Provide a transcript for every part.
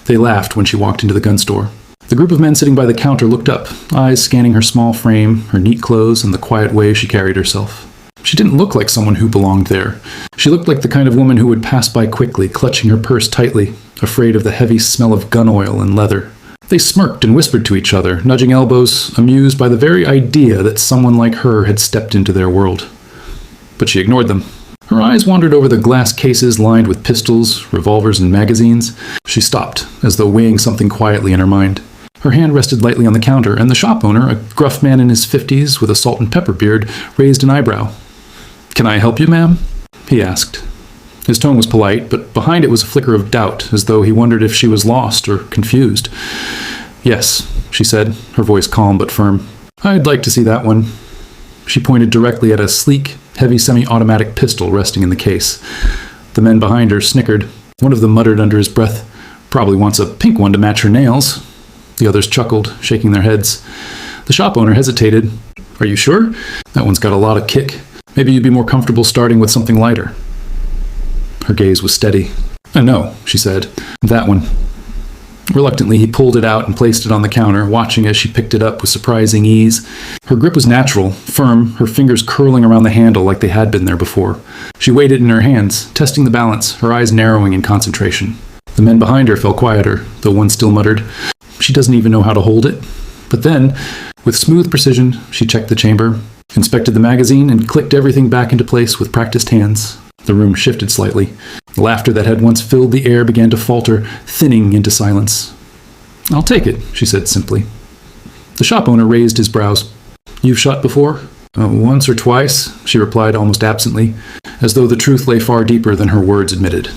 They laughed when she walked into the gun store. The group of men sitting by the counter looked up, eyes scanning her small frame, her neat clothes, and the quiet way she carried herself. She didn't look like someone who belonged there. She looked like the kind of woman who would pass by quickly, clutching her purse tightly, afraid of the heavy smell of gun oil and leather. They smirked and whispered to each other, nudging elbows, amused by the very idea that someone like her had stepped into their world. But she ignored them. Her eyes wandered over the glass cases lined with pistols, revolvers, and magazines. She stopped, as though weighing something quietly in her mind. Her hand rested lightly on the counter, and the shop owner, a gruff man in his 50s with a salt and pepper beard, raised an eyebrow. "Can I help you, ma'am?" he asked. His tone was polite, but behind it was a flicker of doubt, as though he wondered if she was lost or confused. "Yes," she said, her voice calm but firm. "I'd like to see that one." She pointed directly at a sleek, heavy semi-automatic pistol resting in the case. The men behind her snickered. One of them muttered under his breath, "Probably wants a pink one to match her nails." The others chuckled, shaking their heads. The shop owner hesitated. "Are you sure? That one's got a lot of kick. Maybe you'd be more comfortable starting with something lighter." Her gaze was steady. "I know," she said. "That one." Reluctantly, he pulled it out and placed it on the counter, watching as she picked it up with surprising ease. Her grip was natural, firm, her fingers curling around the handle like they had been there before. She weighed it in her hands, testing the balance, her eyes narrowing in concentration. The men behind her fell quieter, though one still muttered, "She doesn't even know how to hold it." But then, with smooth precision, she checked the chamber, inspected the magazine, and clicked everything back into place with practiced hands. The room shifted slightly. The laughter that had once filled the air began to falter, thinning into silence. "I'll take it," she said simply. The shop owner raised his brows. "You've shot before?" "Once or twice," she replied almost absently, as though the truth lay far deeper than her words admitted.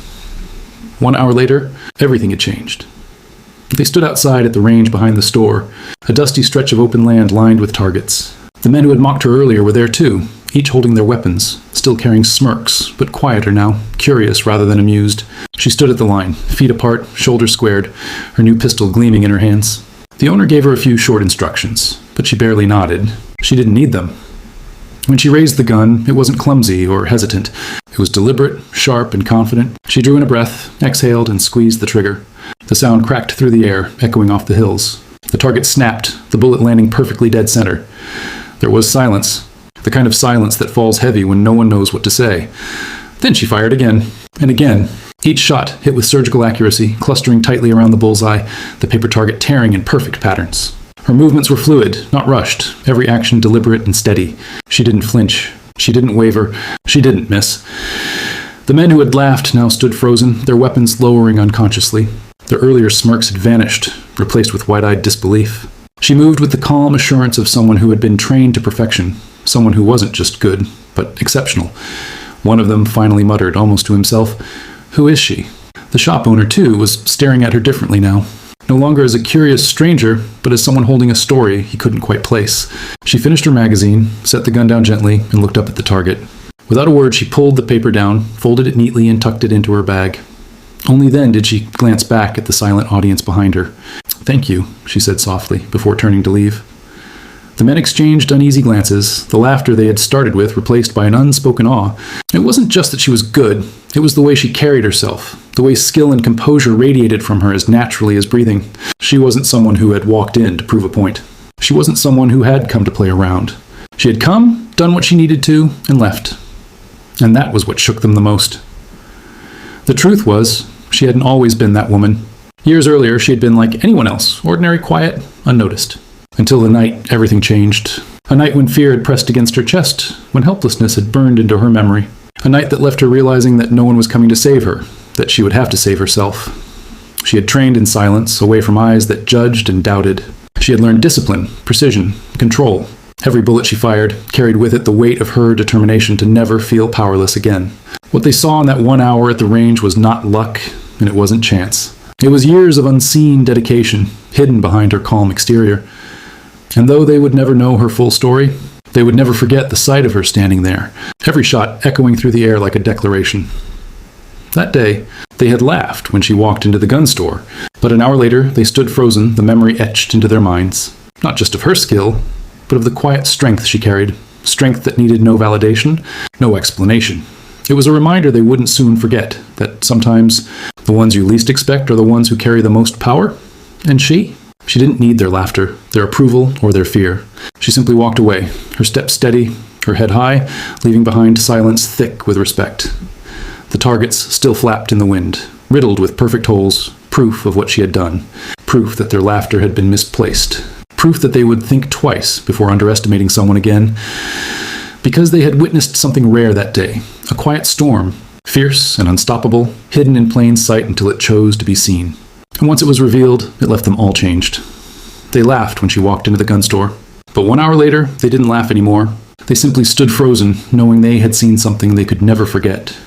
1 hour later, everything had changed. They stood outside at the range behind the store, a dusty stretch of open land lined with targets. The men who had mocked her earlier were there too, each holding their weapons, still carrying smirks, but quieter now, curious rather than amused. She stood at the line, feet apart, shoulders squared, her new pistol gleaming in her hands. The owner gave her a few short instructions, but she barely nodded. She didn't need them. When she raised the gun, it wasn't clumsy or hesitant. It was deliberate, sharp, and confident. She drew in a breath, exhaled, and squeezed the trigger. The sound cracked through the air, echoing off the hills. The target snapped, the bullet landing perfectly dead center. There was silence, the kind of silence that falls heavy when no one knows what to say. Then she fired again, and again. Each shot hit with surgical accuracy, clustering tightly around the bullseye, the paper target tearing in perfect patterns. Her movements were fluid, not rushed, every action deliberate and steady. She didn't flinch. She didn't waver. She didn't miss. The men who had laughed now stood frozen, their weapons lowering unconsciously. Their earlier smirks had vanished, replaced with wide-eyed disbelief. She moved with the calm assurance of someone who had been trained to perfection, someone who wasn't just good, but exceptional. One of them finally muttered, almost to himself, "Who is she?" The shop owner, too, was staring at her differently now. No longer as a curious stranger, but as someone holding a story he couldn't quite place. She finished her magazine, set the gun down gently, and looked up at the target. Without a word, she pulled the paper down, folded it neatly, and tucked it into her bag. Only then did she glance back at the silent audience behind her. "Thank you," she said softly, before turning to leave. The men exchanged uneasy glances, the laughter they had started with replaced by an unspoken awe. It wasn't just that she was good, it was the way she carried herself, the way skill and composure radiated from her as naturally as breathing. She wasn't someone who had walked in to prove a point. She wasn't someone who had come to play around. She had come, done what she needed to, and left. And that was what shook them the most. The truth was, she hadn't always been that woman. Years earlier, she had been like anyone else, ordinary, quiet, unnoticed. Until the night everything changed. A night when fear had pressed against her chest, when helplessness had burned into her memory. A night that left her realizing that no one was coming to save her, that she would have to save herself. She had trained in silence, away from eyes that judged and doubted. She had learned discipline, precision, control. Every bullet she fired carried with it the weight of her determination to never feel powerless again. What they saw in that 1 hour at the range was not luck, and it wasn't chance. It was years of unseen dedication, hidden behind her calm exterior. And though they would never know her full story, they would never forget the sight of her standing there, every shot echoing through the air like a declaration. That day, they had laughed when she walked into the gun store, but an hour later they stood frozen, the memory etched into their minds, not just of her skill, but of the quiet strength she carried, strength that needed no validation, no explanation. It was a reminder they wouldn't soon forget, that sometimes The ones you least expect are the ones who carry the most power. And she didn't need their laughter, their approval, or their fear. She simply walked away, her step steady, her head high, leaving behind silence thick with respect. The targets still flapped in the wind, riddled with perfect holes, proof of what she had done, proof that their laughter had been misplaced, proof that they would think twice before underestimating someone again, because they had witnessed something rare that day, a quiet storm, fierce and unstoppable, hidden in plain sight until it chose to be seen. And once it was revealed, it left them all changed. They laughed when she walked into the gun store, but 1 hour later, they didn't laugh anymore. They simply stood frozen, knowing they had seen something they could never forget.